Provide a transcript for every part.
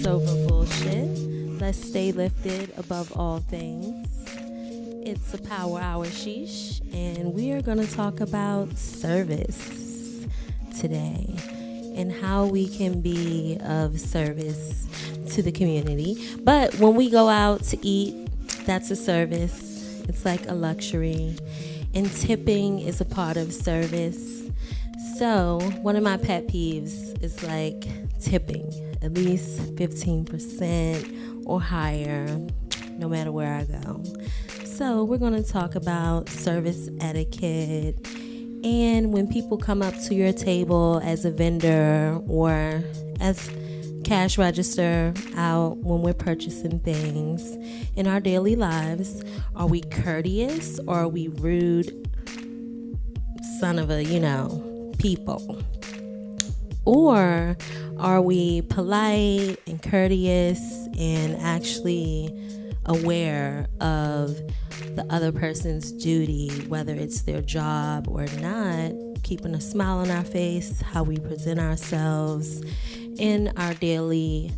Sober Bullshit. Let's stay lifted above all things. It's a power hour, sheesh, and we are going to talk about service today and how we can be of service to the community. But when we go out to eat, that's a service. It's like a luxury. And tipping is a part of service. So one of my pet peeves is like tipping at least 15% or higher, no matter where I go. So we're going to talk about service etiquette and when people come up to your table as a vendor or as cash register out when we're purchasing things in our daily lives, are we courteous or are we rude son of a, people? Or are we polite and courteous and actually aware of the other person's duty, whether it's their job or not, keeping a smile on our face, how we present ourselves in our daily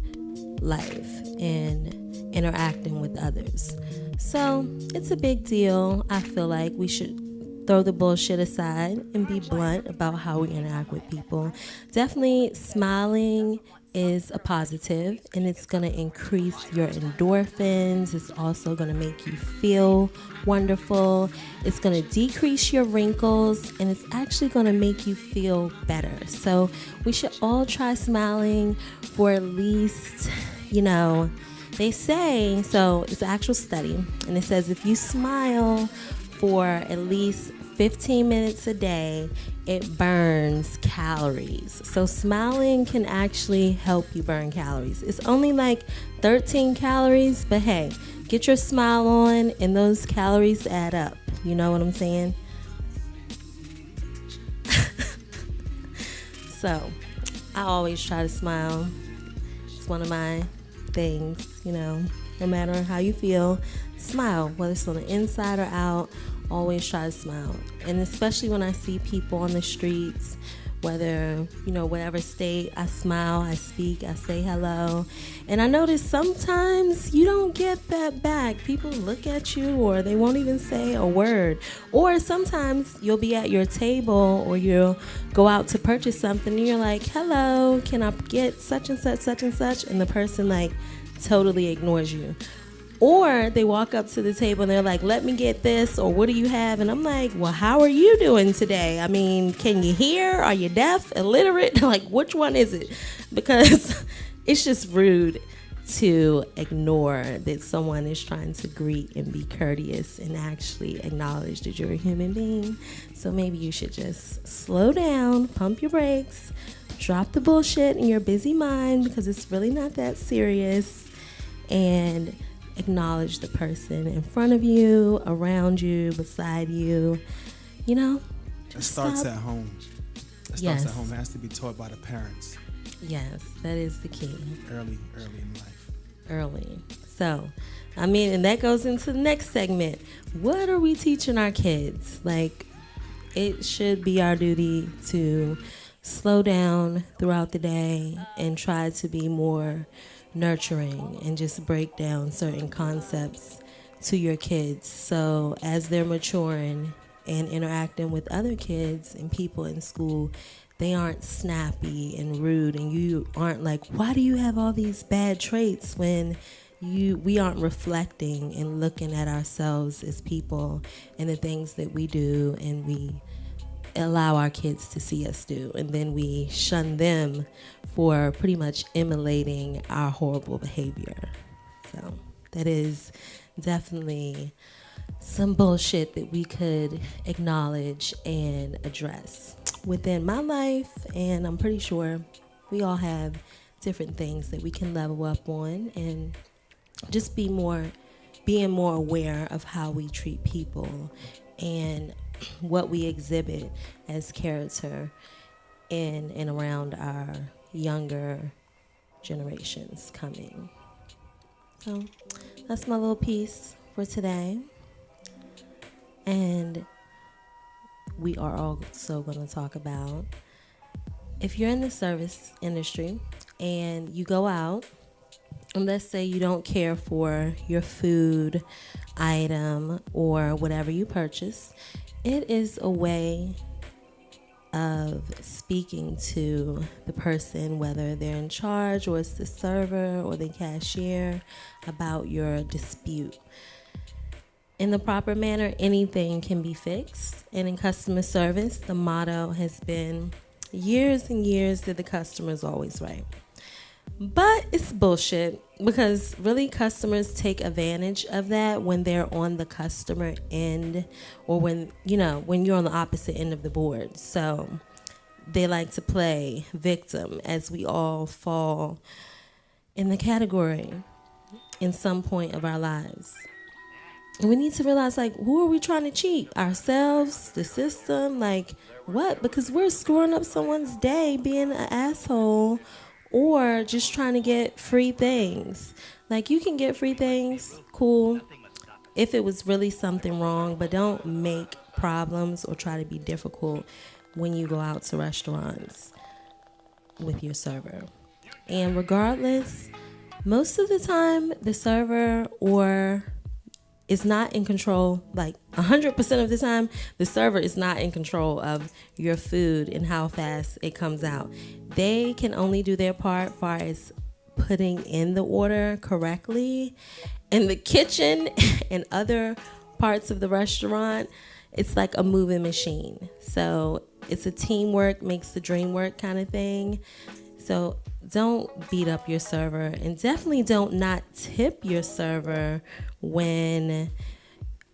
life and interacting with others. So it's a big deal. I feel like we should throw the bullshit aside and be blunt about how we interact with people. Definitely smiling is a positive and it's going to increase your endorphins. It's also going to make you feel wonderful. It's going to decrease your wrinkles and it's actually going to make you feel better. So we should all try smiling for at least, they say, so it's an actual study and it says if you smile for at least 15 minutes a day, it burns calories. So smiling can actually help you burn calories. It's only like 13 calories, but hey, get your smile on and those calories add up. You know what I'm saying? So I always try to smile. It's one of my things, no matter how you feel, smile, whether it's on the inside or out. Always try to smile. And especially when I see people on the streets, whether, whatever state, I smile, I speak, I say hello. And I notice sometimes you don't get that back. People look at you or they won't even say a word. Or sometimes you'll be at your table or you'll go out to purchase something and you're like, hello, can I get such and such, such and such? And the person totally ignores you. Or they walk up to the table and they're like, let me get this, or what do you have? And I'm like, well, how are you doing today? I mean, can you hear? Are you deaf, illiterate? Which one is it? Because it's just rude to ignore that someone is trying to greet and be courteous and actually acknowledge that you're a human being. So maybe you should just slow down, pump your brakes, drop the bullshit in your busy mind because it's really not that serious, and acknowledge the person in front of you, around you, beside you. It starts at home. It Yes. starts at home. It has to be taught by the parents. Yes, that is the key. Early in life. Early. So, and that goes into the next segment. What are we teaching our kids? It should be our duty to slow down throughout the day and try to be more nurturing and just break down certain concepts to your kids. So as they're maturing and interacting with other kids and people in school, they aren't snappy and rude and you aren't like, why do you have all these bad traits, when we aren't reflecting and looking at ourselves as people and the things that we do and we allow our kids to see us do, and then we shun them for pretty much emulating our horrible behavior. So that is definitely some bullshit that we could acknowledge and address within my life, and I'm pretty sure we all have different things that we can level up on and just being more aware of how we treat people and what we exhibit as character in and around our younger generations coming. So that's my little piece for today. And we are also going to talk about, if you're in the service industry and you go out And let's say you don't care for your food item or whatever you purchase, it is a way of speaking to the person, whether they're in charge or it's the server or the cashier, about your dispute. In the proper manner, anything can be fixed. And in customer service, the motto has been years and years that the customer is always right. But it's bullshit, because really customers take advantage of that when they're on the customer end, or when you're on the opposite end of the board. So they like to play victim, as we all fall in the category in some point of our lives. And we need to realize, like, who are we trying to cheat? Ourselves? The system? Like, what? Because we're screwing up someone's day being an asshole, or just trying to get free things. Like, you can get free things, cool, if it was really something wrong, but don't make problems or try to be difficult when you go out to restaurants with your server. And regardless, most of the time, the server is not in control. Like 100% of the time, the server is not in control of your food and how fast it comes out. They can only do their part as far as putting in the order correctly. In the kitchen and other parts of the restaurant, it's like a moving machine. So it's a teamwork makes the dream work kind of thing. So don't beat up your server, and definitely don't not tip your server when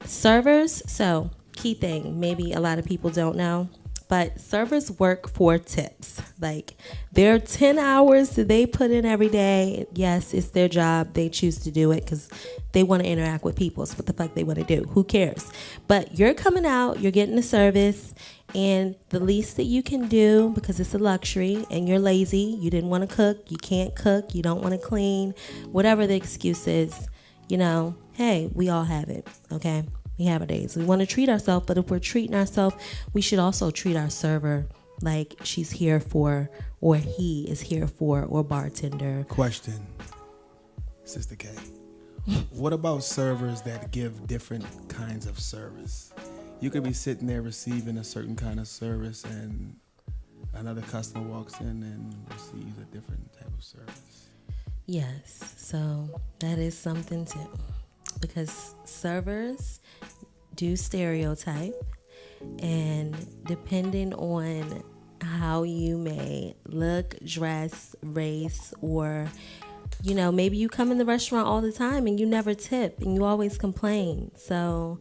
servers. So key thing, maybe a lot of people don't know, but servers work for tips. Like, their 10 hours that they put in every day, yes, it's their job. They choose to do it because they want to interact with people. So what the fuck they want to do? Who cares? But you're coming out, you're getting a service, and the least that you can do, because it's a luxury and you're lazy, you didn't want to cook, you can't cook, you don't want to clean, whatever the excuse is, hey, we all have it, okay? We have our days. We want to treat ourselves, but if we're treating ourselves, we should also treat our server like she's here for, or he is here for, or bartender. Question, Sister K. What about servers that give different kinds of service? You could be sitting there receiving a certain kind of service, and another customer walks in and receives a different type of service. Yes, so that is something too, because servers do stereotype, and depending on how you may look, dress, race, or maybe you come in the restaurant all the time and you never tip and you always complain. So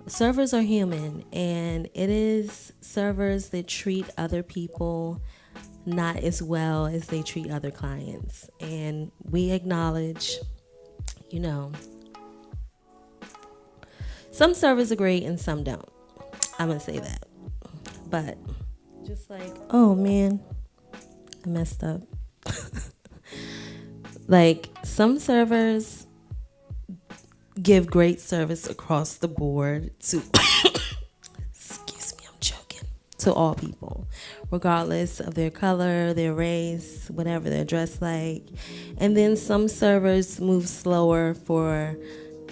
servers are human, and it is servers that treat other people not as well as they treat other clients. And we acknowledge, some servers are great and some don't. I'm going to say that. But just like, oh man, I messed up. Like, some servers give great service across the board to excuse me, I'm choking, to all people, regardless of their color, their race, whatever they're dressed like. And then some servers move slower for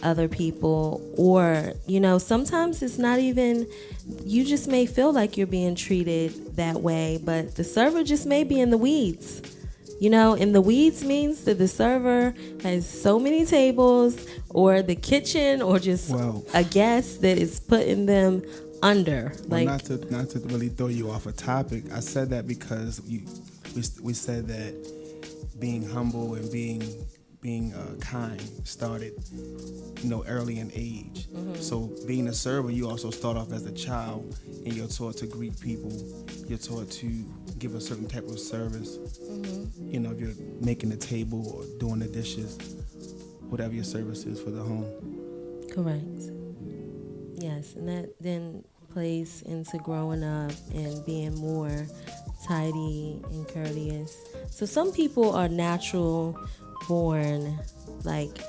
other people, or sometimes it's not even, you just may feel like you're being treated that way, but the server just may be in the weeds. And the weeds means that the server has so many tables, or the kitchen, or just a guest that is putting them under. Well, not to really throw you off a topic, I said that because we said that being humble and being kind started early in age. Mm-hmm. So being a server, you also start off as a child, and you're taught to greet people, you're taught to give a certain type of service. Mm-hmm. If you're making the table or doing the dishes, whatever your service is for the home. Correct. Yes, and that then plays into growing up and being more tidy and courteous. So some people are natural born like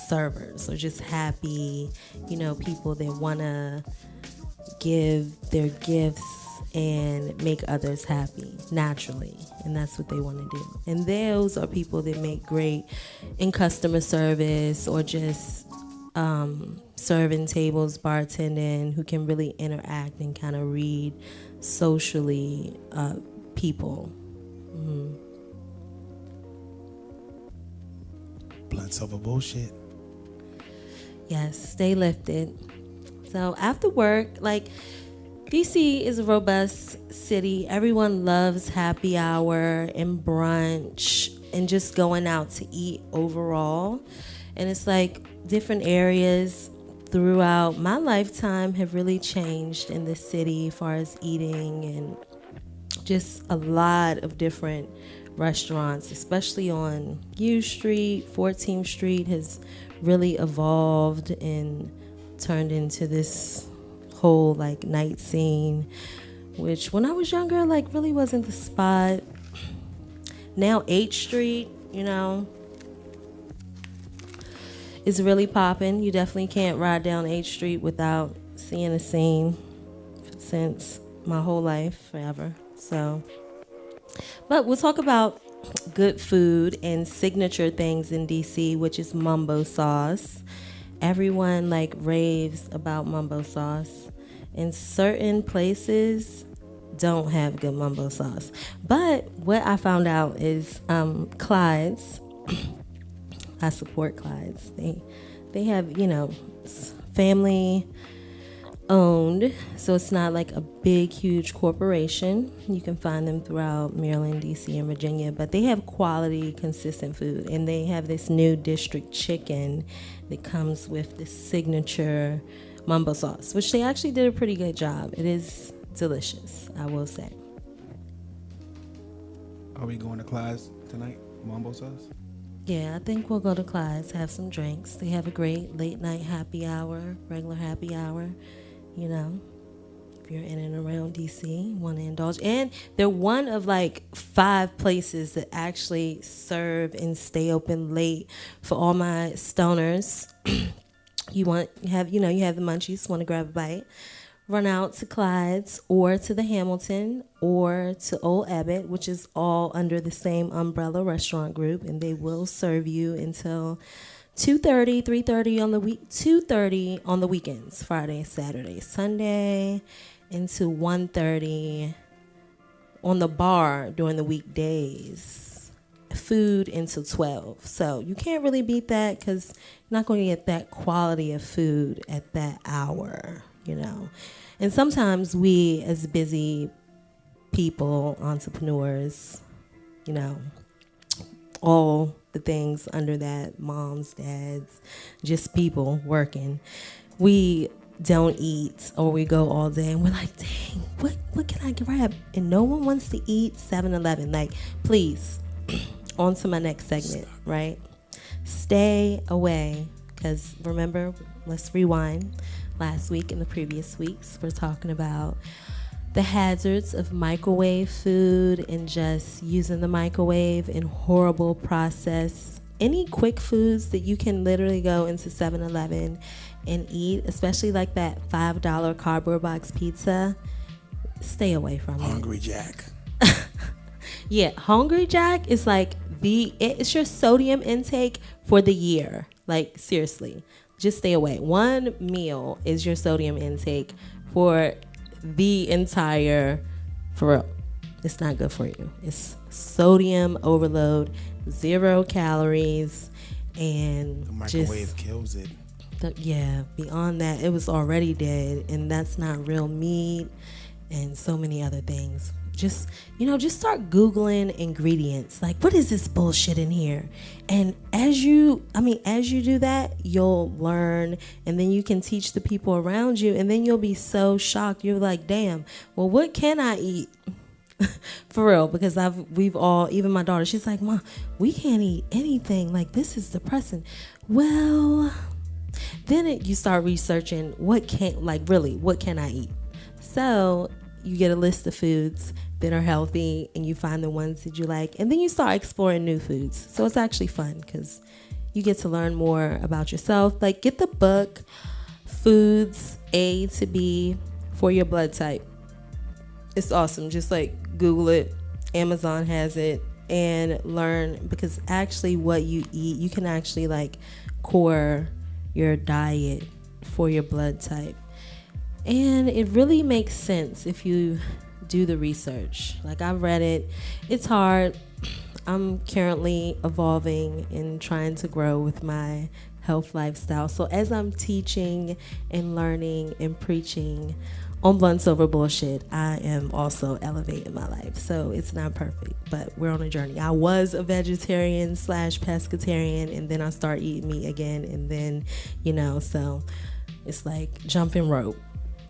servers, or just happy, people that want to give their gifts and make others happy naturally, and that's what they want to do. And those are people that make great in customer service or just serving tables, bartending, who can really interact and kind of read socially people. Mm-hmm. Blunts over bullshit. Yes, stay lifted. So after work, like, DC is a robust city. Everyone loves happy hour and brunch and just going out to eat overall. And it's like different areas throughout my lifetime have really changed in this city as far as eating, and just a lot of different restaurants, especially on U Street. 14th Street has really evolved and turned into this whole like night scene, which when I was younger, like, really wasn't the spot. Now 8th Street, you know, is really popping. You definitely can't ride down 8th Street without seeing a scene since my whole life, forever. So, but we'll talk about good food and signature things in DC, which is mumbo sauce. Everyone like raves about mumbo sauce, and certain places don't have good mumbo sauce. But what I found out is Clyde's. I support Clyde's. They have, you know, family owned, so it's not like a big, huge corporation. You can find them throughout Maryland, DC, and Virginia, but they have quality, consistent food. And they have this new district chicken that comes with this signature mumbo sauce, which they actually did a pretty good job. It is delicious, I will say. Are we going to Clyde's tonight? Mumbo sauce? Yeah, I think we'll go to Clyde's, have some drinks. They have a great late night happy hour, regular happy hour. You know, if you're in and around DC, want to indulge. And they're one of like 5 places that actually serve and stay open late for all my stoners. You have the munchies, want to grab a bite, run out to Clyde's or to the Hamilton or to Old Abbott, which is all under the same umbrella restaurant group, and they will serve you until 2:30, 3:30 on the week, 2:30 on the weekends, Friday, Saturday, Sunday, into 1:30 on the bar during the weekdays. Food until 12. So you can't really beat that, because you're not going to get that quality of food at that hour, you know. And sometimes we, as busy people, entrepreneurs, you know, all the things under that, moms, dads, just people working, we don't eat, or we go all day and we're like, dang, what can I grab? And no one wants to eat 7-Eleven. Like, please, on to my next segment, right? Stay away, because remember, let's rewind. Last week and the previous weeks, we're talking about the hazards of microwave food and just using the microwave in horrible process. Any quick foods that you can literally go into 7-Eleven and eat, especially like that $5 cardboard box pizza, stay away from it. Hungry Jack. Yeah, Hungry Jack is like it's your sodium intake for the year. Like, seriously, just stay away. One meal is your sodium intake for the entire, for real. It's not good for you. It's sodium overload, 0 calories, and the microwave kills it. Yeah, beyond that, it was already dead, and that's not real meat, and so many other things. Just start Googling ingredients. Like, what is this bullshit in here? And as you do that, you'll learn, and then you can teach the people around you, and then you'll be so shocked. You're like, damn, well, what can I eat? For real, because we've all, even my daughter, she's like, Mom, we can't eat anything. Like, this is depressing. Well, then you start researching what can I eat? So you get a list of foods that are healthy, and you find the ones that you like, and then you start exploring new foods. So it's actually fun, because you get to learn more about yourself. Like, get the book Foods A to B for Your Blood Type. It's awesome. Just like Google it. Amazon has it, and learn, because actually what you eat, you can actually like core your diet for your blood type. And it really makes sense if you do the research. Like, I've read it. It's hard. I'm currently evolving and trying to grow with my health lifestyle. So as I'm teaching and learning and preaching on Blunt Over Bullshit, I am also elevating my life. So it's not perfect, but we're on a journey. I was a vegetarian / pescatarian, and then I start eating meat again, and then, so it's like jumping rope.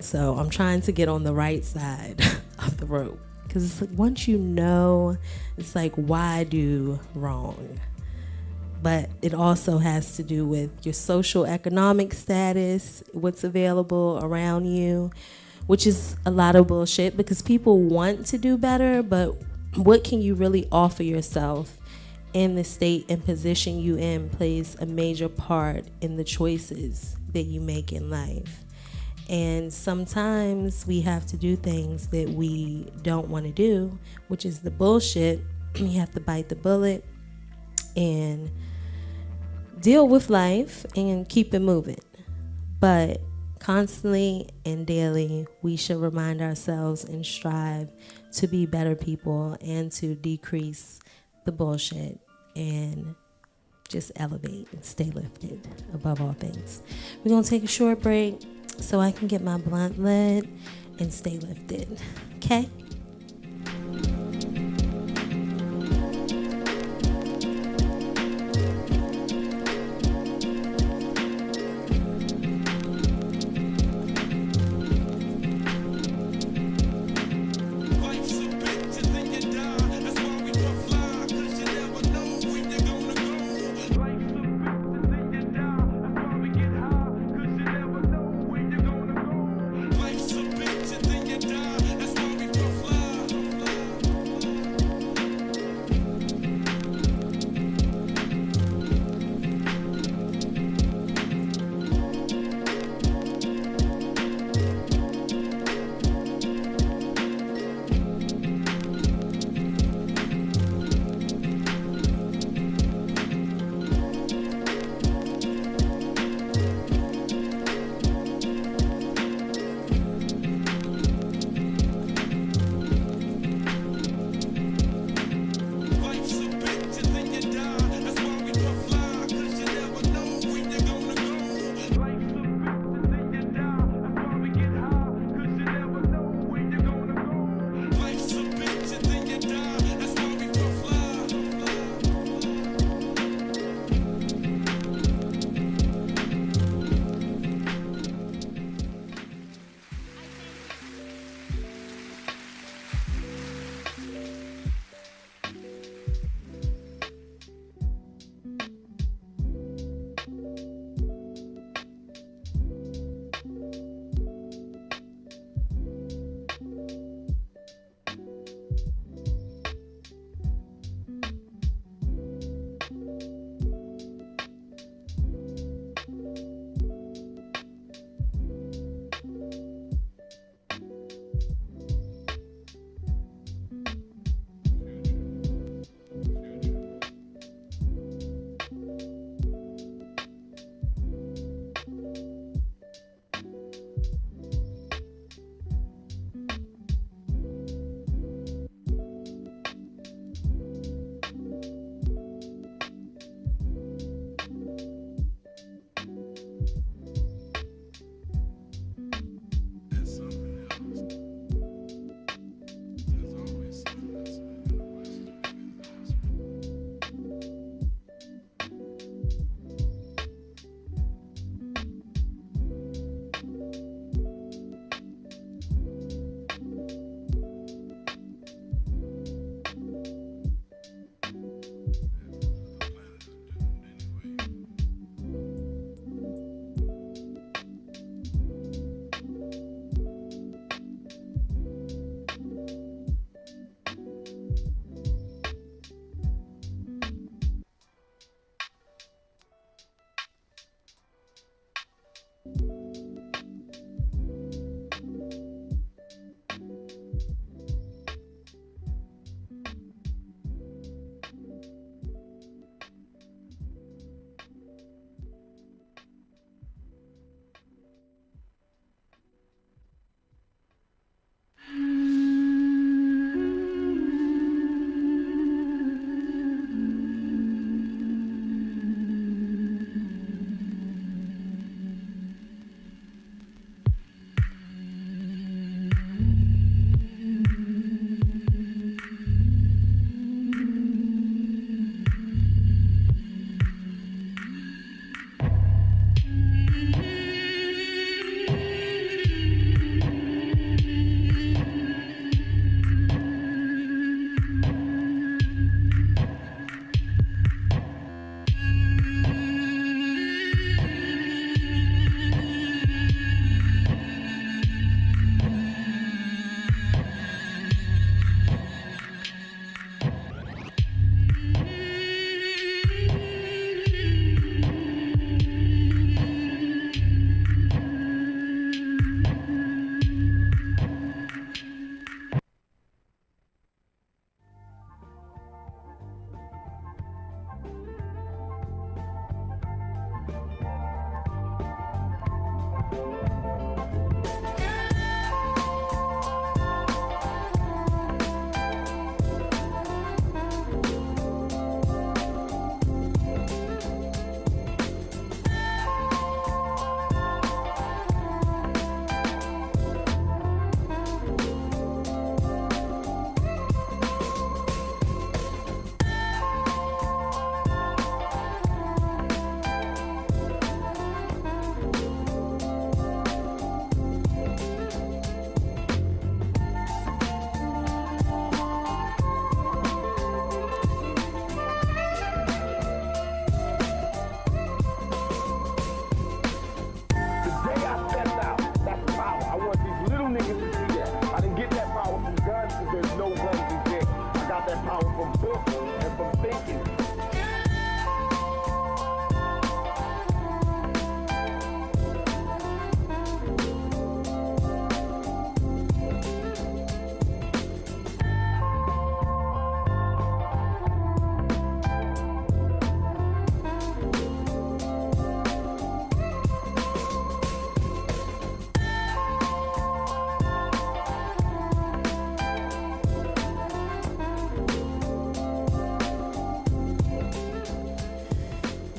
So I'm trying to get on the right side of the rope, because it's like, once you know, it's like, why do wrong? But it also has to do with your social economic status, what's available around you, which is a lot of bullshit, because people want to do better, but what can you really offer yourself in the state and position you in plays a major part in the choices that you make in life. And sometimes we have to do things that we don't want to do, which is the bullshit. You have to bite the bullet and deal with life and keep it moving. But constantly and daily, we should remind ourselves and strive to be better people and to decrease the bullshit and just elevate and stay lifted above all things. We're going to take a short break so I can get my blunt lit and stay lifted. Okay?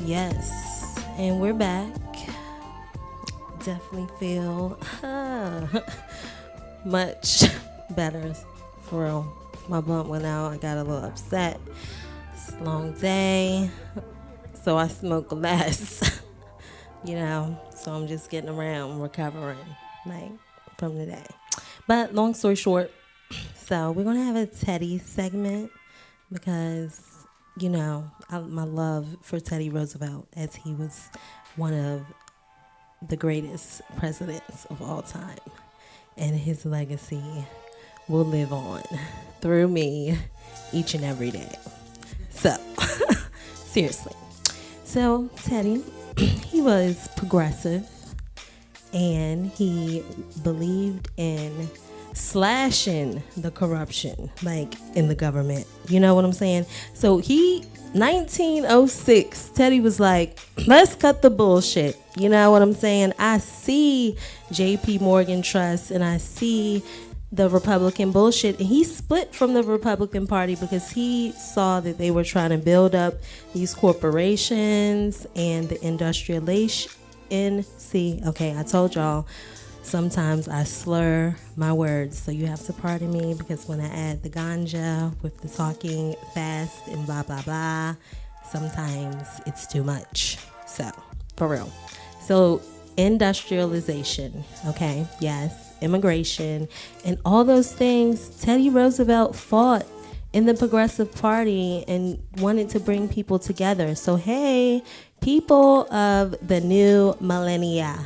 Yes, and we're back. Definitely feel much better, for real. My blunt went out. I got a little upset. It's a long day, so I smoke less, so I'm just getting around recovering, like, from the day. But long story short, so we're going to have a Teddy segment because my love for Teddy Roosevelt, as he was one of the greatest presidents of all time. And his legacy will live on through me each and every day. So, seriously. So, Teddy, he was progressive, and he believed in slashing the corruption, like, in the government. You know what I'm saying? So 1906, Teddy was like, let's cut the bullshit. You know what I'm saying? I see JP Morgan Trust, and I see the Republican bullshit. And he split from the Republican Party because he saw that they were trying to build up these corporations and the industrialization. See, okay, I told y'all, sometimes I slur my words, so you have to pardon me, because when I add the ganja with the talking fast and blah, blah, blah, sometimes it's too much. So, for real. So, industrialization, okay, yes, immigration, and all those things, Teddy Roosevelt fought in the Progressive Party and wanted to bring people together. So, hey, people of the new millennium,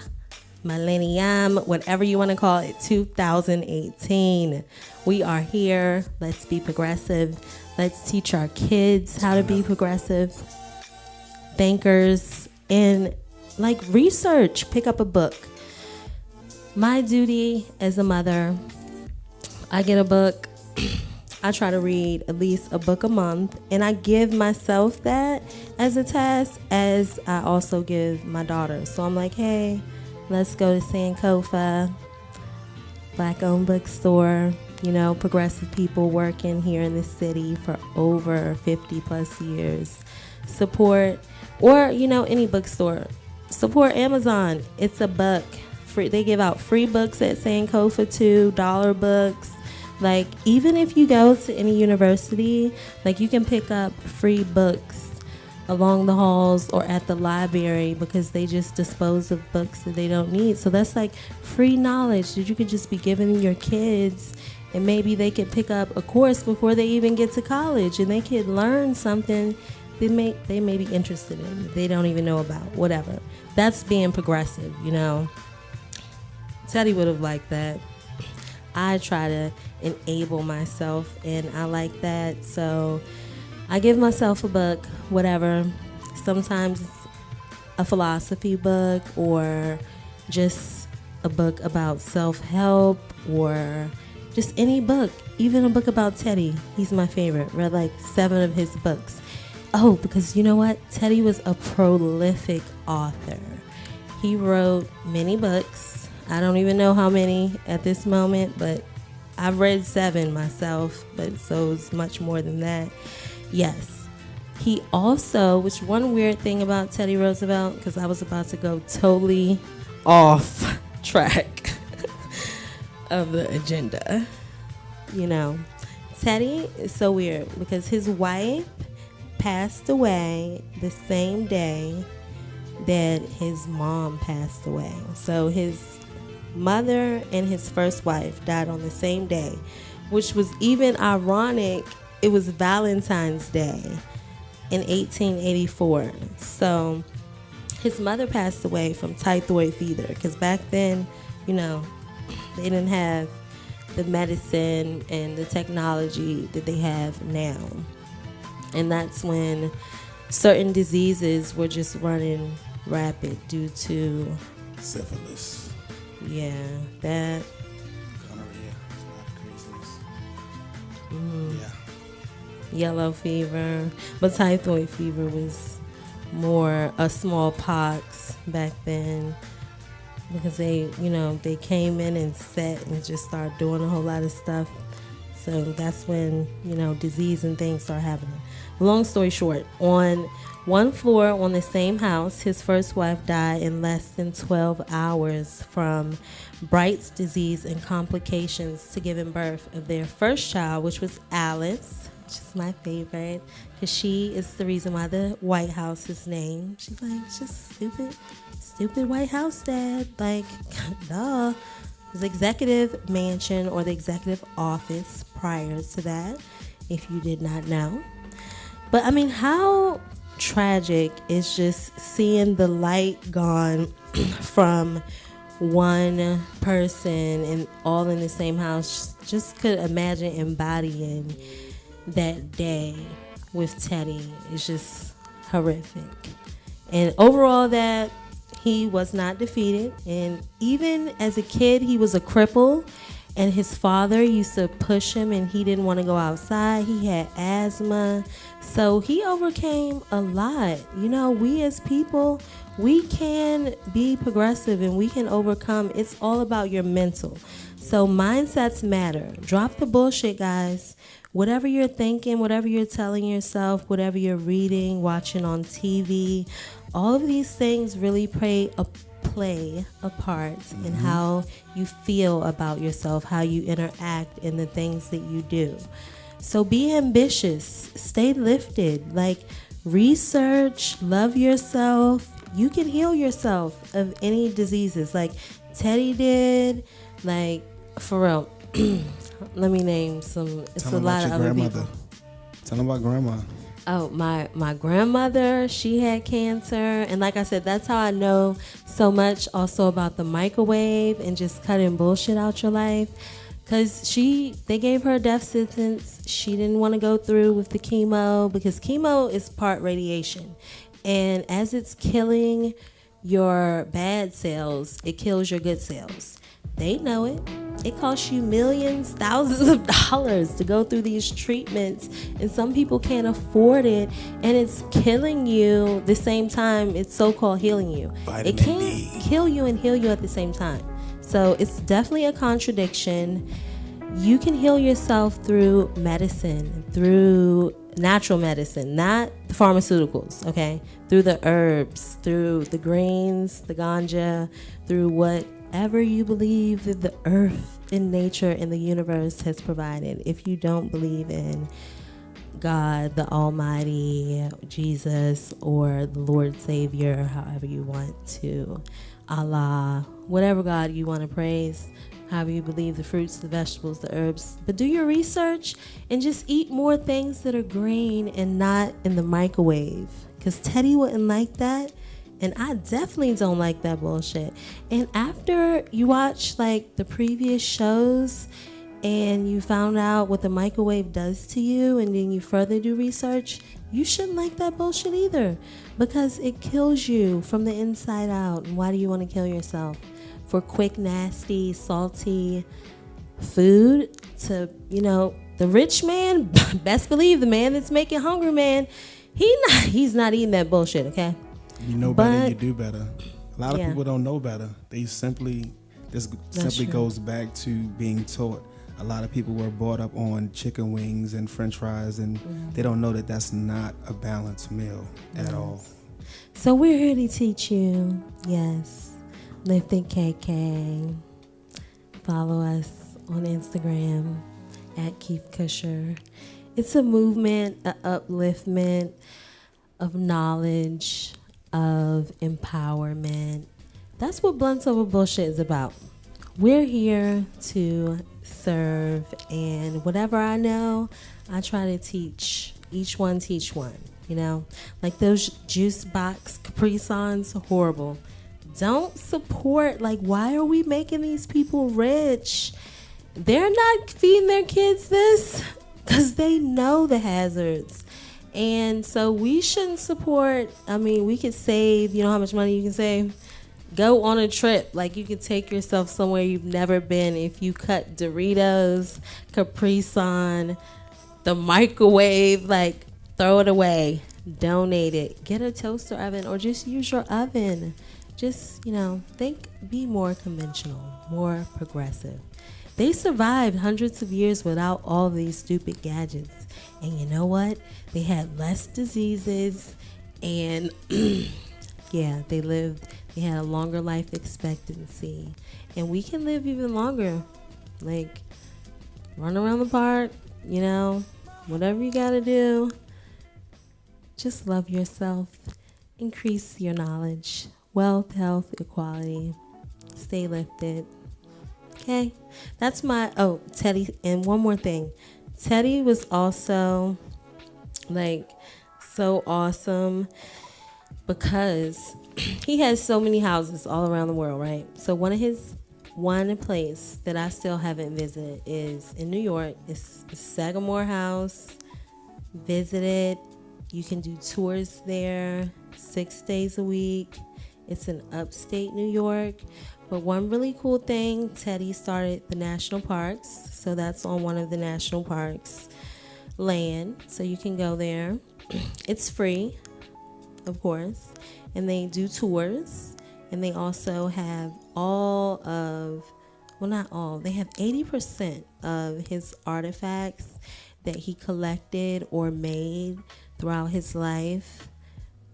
whatever you want to call it, 2018. We are here. Let's be progressive. Let's teach our kids how to be progressive thinkers, and like research. Pick up a book. My duty as a mother, I get a book. I try to read at least a book a month, and I give myself that as a task, as I also give my daughter. So I'm like, hey, let's go to Sankofa, Black-owned bookstore, progressive people working here in the city for over 50 plus years. Support, or, any bookstore. Support Amazon. It's $1. Free. They give out free books at Sankofa too, $1 books. Like, even if you go to any university, like, you can pick up free books along the halls or at the library, because they just dispose of books that they don't need. So that's like free knowledge that you could just be giving your kids, and maybe they could pick up a course before they even get to college, and they could learn something they may be interested in, they don't even know about, whatever. That's being progressive, Teddy would have liked that. I try to enable myself, and I like that. So I give myself a book, whatever. Sometimes it's a philosophy book, or just a book about self-help, or just any book. Even a book about Teddy. He's my favorite. Read like 7 of his books. Oh, because you know what? Teddy was a prolific author. he wrote many books. I don't even know how many at this moment, but I've read 7 myself, but so it's much more than that. Yes. He also, which one weird thing about Teddy Roosevelt, because I was about to go totally off track of the agenda. You know, Teddy is so weird because his wife passed away the same day that his mom passed away. So his mother and his first wife died on the same day, which was even ironic. It was Valentine's Day in 1884. So his mother passed away from typhoid fever because back then, you know, they didn't have the medicine and the technology that they have now. And that's when certain diseases were just running rapid due to syphilis. Yeah, that. Gonorrhea. It's a lot of craziness. Yeah. Yellow fever. But typhoid fever was more a smallpox back then because they came in and set and just started doing a whole lot of stuff. So that's when, disease and things start happening. Long story short, on one floor on the same house, his first wife died in less than 12 hours from Bright's disease and complications to giving birth of their first child, which was Alice, which is my favorite, because she is the reason why the White House is named. She's like, it's just stupid White House, Dad. Like, duh. It was the executive mansion or the executive office prior to that, if you did not know. But I mean, how tragic is just seeing the light gone from one person and all in the same house. Just could imagine embodying that day with Teddy. It's just horrific. And overall, that he was not defeated. And even as a kid, he was a cripple. And his father used to push him and he didn't want to go outside. He had asthma. So he overcame a lot. We as people, we can be progressive and we can overcome. It's all about your mental. So mindsets matter. Drop the bullshit, guys. Whatever you're thinking, whatever you're telling yourself, whatever you're reading, watching on TV, all of these things really play a part in how you feel about yourself, how you interact in the things that you do. So be ambitious, stay lifted, research, love yourself. You can heal yourself of any diseases like Teddy did, for real. Let me name some. It's a lot of other people. Tell them about grandma. Oh, my grandmother, she had cancer. And like I said, that's how I know so much also about the microwave and just cutting bullshit out your life. Because they gave her a death sentence. She didn't want to go through with the chemo because chemo is part radiation. And as it's killing your bad cells, it kills your good cells. They know it. It costs you millions, thousands of dollars to go through these treatments, and some people can't afford it, and it's killing you the same time it's so-called healing you. Vitamin it can't D. Kill you and heal you at the same time. So it's definitely a contradiction. You can heal yourself through medicine, through natural medicine, not the pharmaceuticals, okay? Through the herbs, through the greens, the ganja, through whatever you believe that the earth and nature and the universe has provided. If you don't believe in God, the Almighty, Jesus, or the Lord Savior, however you want to, Allah, whatever God you want to praise, however you believe, the fruits, the vegetables, the herbs. But do your research and just eat more things that are green and not in the microwave. Because Teddy wouldn't like that. And I definitely don't like that bullshit. And after you watch the previous shows and you found out what the microwave does to you and then you further do research, you shouldn't like that bullshit either. Because it kills you from the inside out. And why do you want to kill yourself? For quick, nasty, salty food to, the rich man, best believe the man that's making Hungry Man, he's not eating that bullshit, okay? You know better, you do better. A lot of Yeah. people don't know better. They simply this simply true. goes back to being taught. A lot of people were brought up on chicken wings and French fries, and they don't know that that's not a balanced meal at all. So we're here to teach you. Yes. Lifted KK. Follow us on Instagram at Keith Kusher. It's a movement, an upliftment of knowledge, of empowerment. That's what Blunts Over Bullshit is about. We're here to serve, and whatever I know, I try to teach. Each one teach one, you know? Like those juice box Capri Suns, horrible. Don't support, like, why are we making these people rich? They're not feeding their kids this because they know the hazards. And so we shouldn't support. I mean, we could save, you know how much money you can save? Go on a trip. Like, you could take yourself somewhere you've never been if you cut Doritos, Capri Sun, the microwave, like, throw it away. Donate it. Get a toaster oven or just use your oven. Just, you know, be more conventional, more progressive. They survived hundreds of years without all these stupid gadgets. And you know what? They had less diseases and yeah, they had a longer life expectancy. And we can live even longer. Like, run around the park, you know, whatever you gotta do. Just love yourself. Increase your knowledge. Wealth, health, equality. Stay lifted. Okay, that's Teddy. And one more thing, Teddy was also like so awesome because he has so many houses all around the world, right? So one place that I still haven't visited is in New York. It's Sagamore House. Visit it. You can do tours there 6 days a week. It's in upstate New York. But one really cool thing, Teddy started the national parks. So that's on one of the national parks land. So you can go there. It's free, of course. And they do tours. And they also have not all, they have 80% of his artifacts that he collected or made throughout his life.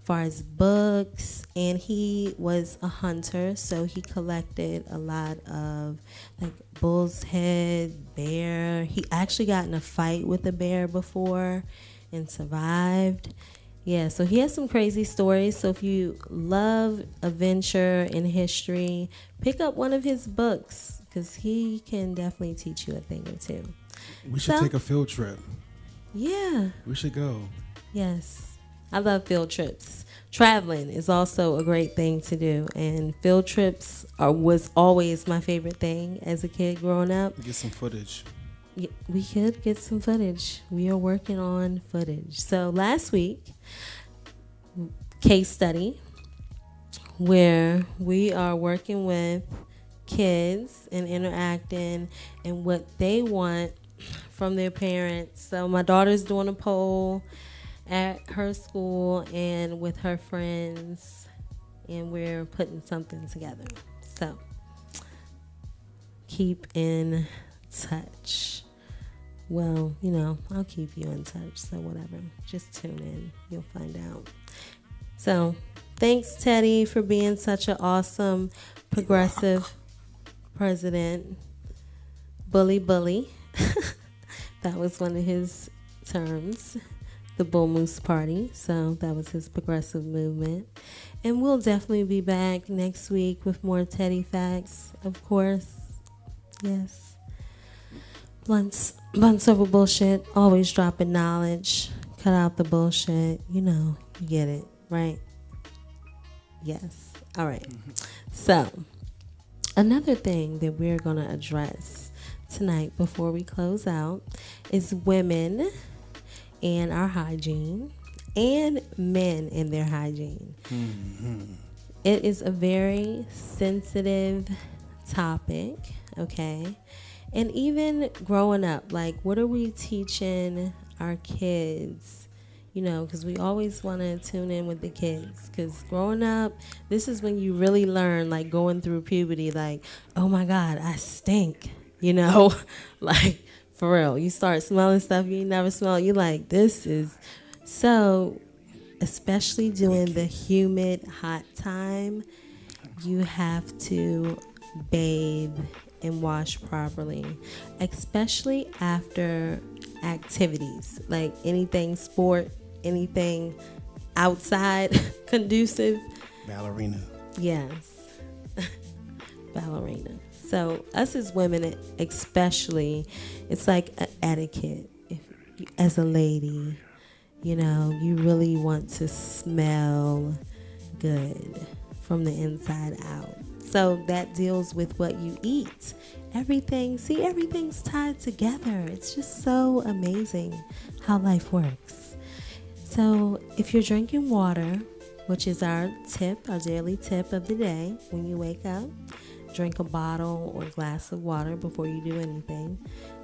Far as books, and he was a hunter, so he collected a lot of like bull's head, bear. He actually got in a fight with a bear before and survived. Yeah, so he has some crazy stories. So if you love adventure and history, pick up one of his books because he can definitely teach you a thing or two. We should take a field trip. Yeah. We should go. Yes. I love field trips. Traveling is also a great thing to do, and field trips was always my favorite thing as a kid growing up. Get some footage. Yeah, we could get some footage. We are working on footage. So last week, case study, where we are working with kids and interacting and what they want from their parents. So my daughter's doing a poll at her school and with her friends, and we're putting something together. So keep in touch. Well, you know, I'll keep you in touch, so whatever. Just tune in. You'll find out. So thanks, Teddy, for being such an awesome progressive president. Bully. That was one of his terms. The Bull Moose Party. So that was his progressive movement. And we'll definitely be back next week with more Teddy facts, of course. Yes. Blunts over bullshit. Always dropping knowledge. Cut out the bullshit. You know, you get it, right? Yes. All right. So another thing that we're going to address tonight before we close out is women and our hygiene, and men and their hygiene. Mm-hmm. It is a very sensitive topic, okay? And even growing up, like, what are we teaching our kids, You know, because we always want to tune in with the kids. Because growing up, this is when you really learn, like going through puberty, like, oh my God, I stink. You know, like for real. You start smelling stuff you never smelled. You like, this is so, especially during the humid, hot time, you have to bathe and wash properly, especially after activities, like anything sport, anything outside conducive. Ballerina. Yes. Ballerina. So us as women especially, it's like an etiquette. If you, as a lady, you know, you really want to smell good from the inside out. So that deals with what you eat. Everything's tied together. It's just so amazing how life works. So if you're drinking water, which is our daily tip of the day, when you wake up, drink a bottle or glass of water before you do anything.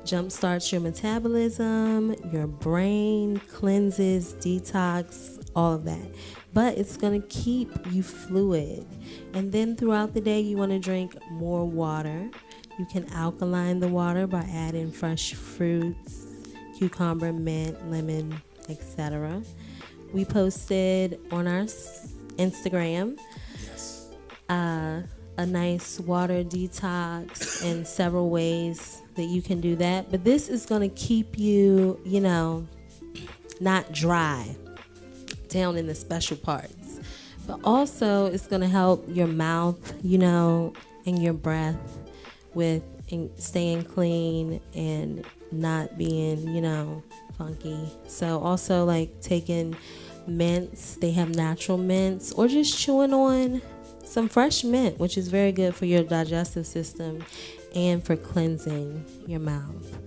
Jumpstarts your metabolism, your brain, cleanses, detox, all of that. But it's going to keep you fluid. And then throughout the day, you want to drink more water. You can alkaline the water by adding fresh fruits, cucumber, mint, lemon, etc. We posted on our Instagram a nice water detox and several ways that you can do that. But this is going to keep you, you know, not dry down in the special parts. But also it's going to help your mouth, you know, and your breath with staying clean and not being, you know, funky. So also like taking mints, they have natural mints, or just chewing on some fresh mint, which is very good for your digestive system and for cleansing your mouth.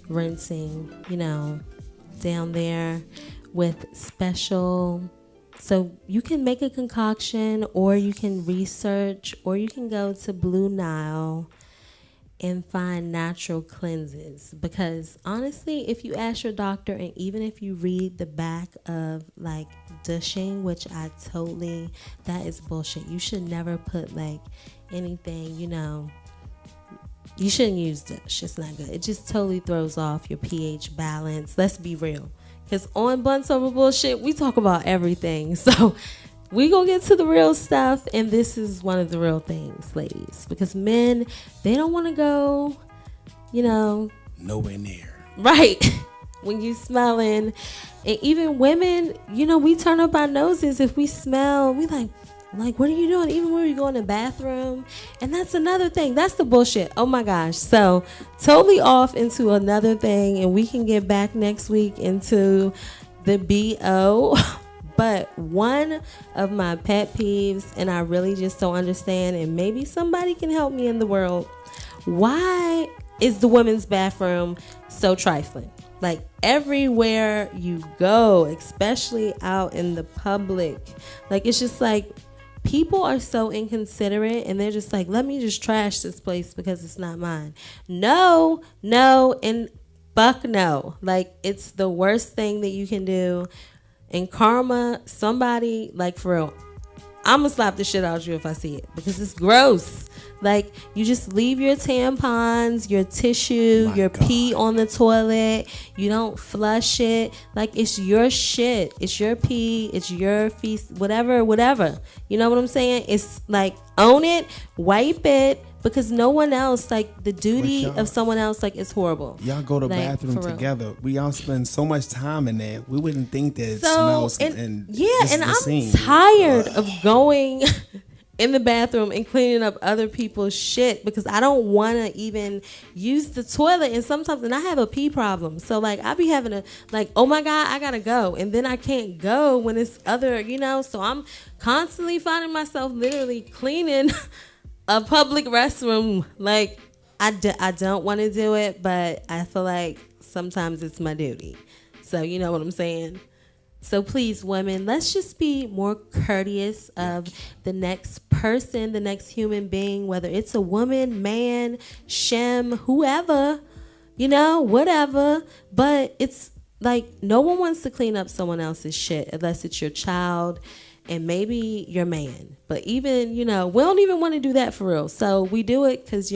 Rinsing, you know, down there with special. So you can make a concoction, or you can research, or you can go to Blue Nile and find natural cleanses. Because honestly, if you ask your doctor, and even if you read the back of like douching, which that is bullshit. You should never put like anything, you know, you shouldn't use douche. It's not good. It just totally throws off your pH balance. Let's be real. Because on Bunts Over Bullshit, we talk about everything. So we gonna get to the real stuff, and this is one of the real things, ladies. Because men, they don't want to go, you know, nowhere near. Right. When you smelling, and even women, you know, we turn up our noses if we smell. We like, what are you doing? Even when we go in the bathroom. And that's another thing. That's the bullshit. Oh my gosh. So totally off into another thing, and we can get back next week into the BO. But one of my pet peeves, and I really just don't understand, and maybe somebody can help me in the world, why is the women's bathroom so trifling? Like everywhere you go, especially out in the public, like it's just like people are so inconsiderate, and they're just like, let me just trash this place because it's not mine. No, and fuck no. Like it's the worst thing that you can do. And karma, somebody, like for real, I'm gonna slap the shit out of you if I see it, because it's gross. Like you just leave your tampons, your tissue, your pee on the toilet. You don't flush it. Like it's your shit. It's your pee. It's your feces. Whatever. You know what I'm saying? It's like own it, wipe it. Because no one else, like the duty of someone else, like it's horrible. Y'all go to the bathroom together. We all spend so much time in there. We wouldn't think that it smells. And I'm tired of going in the bathroom and cleaning up other people's shit, because I don't want to even use the toilet. And sometimes, and I have a pee problem. So like I be having a like, oh my God, I gotta go. And then I can't go when it's other, you know, so I'm constantly finding myself literally cleaning a public restroom. Like I don't want to do it, but I feel like sometimes it's my duty. So you know what I'm saying? So please, women, let's just be more courteous of the next person, the next human being, whether it's a woman, man, shem, whoever, you know, whatever. But it's like, no one wants to clean up someone else's shit unless it's your child and maybe your man. But even, we don't even want to do that for real. So we do it because,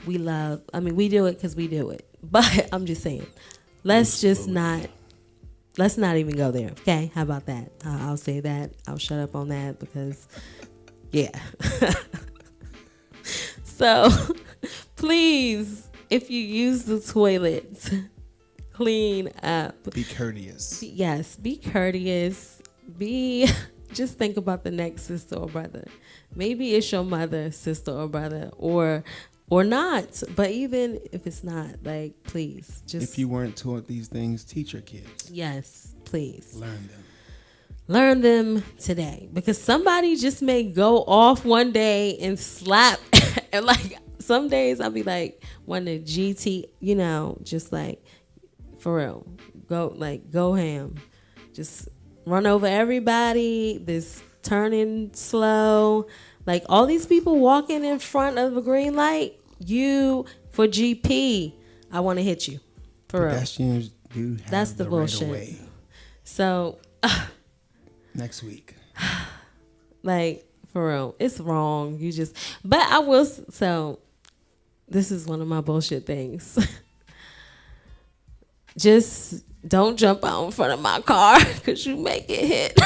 we love. I mean, we do it because we do it. But I'm just saying, let's not even go there. Okay, how about that? I'll say that. I'll shut up on that because, yeah. So, please, if you use the toilet, clean up. Be courteous. Yes, be courteous. Just think about the next sister or brother. Maybe it's your mother, sister or brother, or not. But even if it's not, like, please, just. If you weren't taught these things, teach your kids. Yes, please. Learn them today, because somebody just may go off one day and slap. And like, some days I'll be like, want to GT, just like, for real, go ham, just run over everybody. This turning slow, like all these people walking in front of a green light. You for GP, I want to hit you, for real. Pedestrians do have That's the bullshit. Right away. So next week, like, for real, it's wrong. But I will. So this is one of my bullshit things. Just don't jump out in front of my car because you may get hit.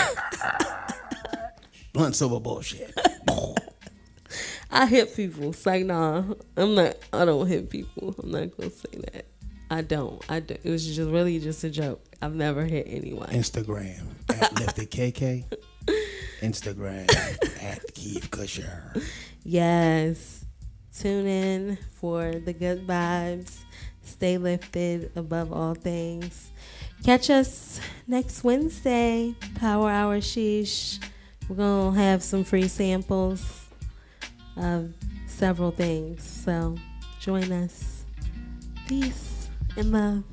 Blunts over bullshit. I hit people. It's like, nah, I don't hit people. I'm not going to say that. I don't. It was just a joke. I've never hit anyone. Instagram at LiftedKK. Instagram at Keith Kusher. Yes. Tune in for the good vibes. Stay lifted above all things. Catch us next Wednesday, Power Hour Sheesh. We're going to have some free samples of several things. So join us. Peace and love.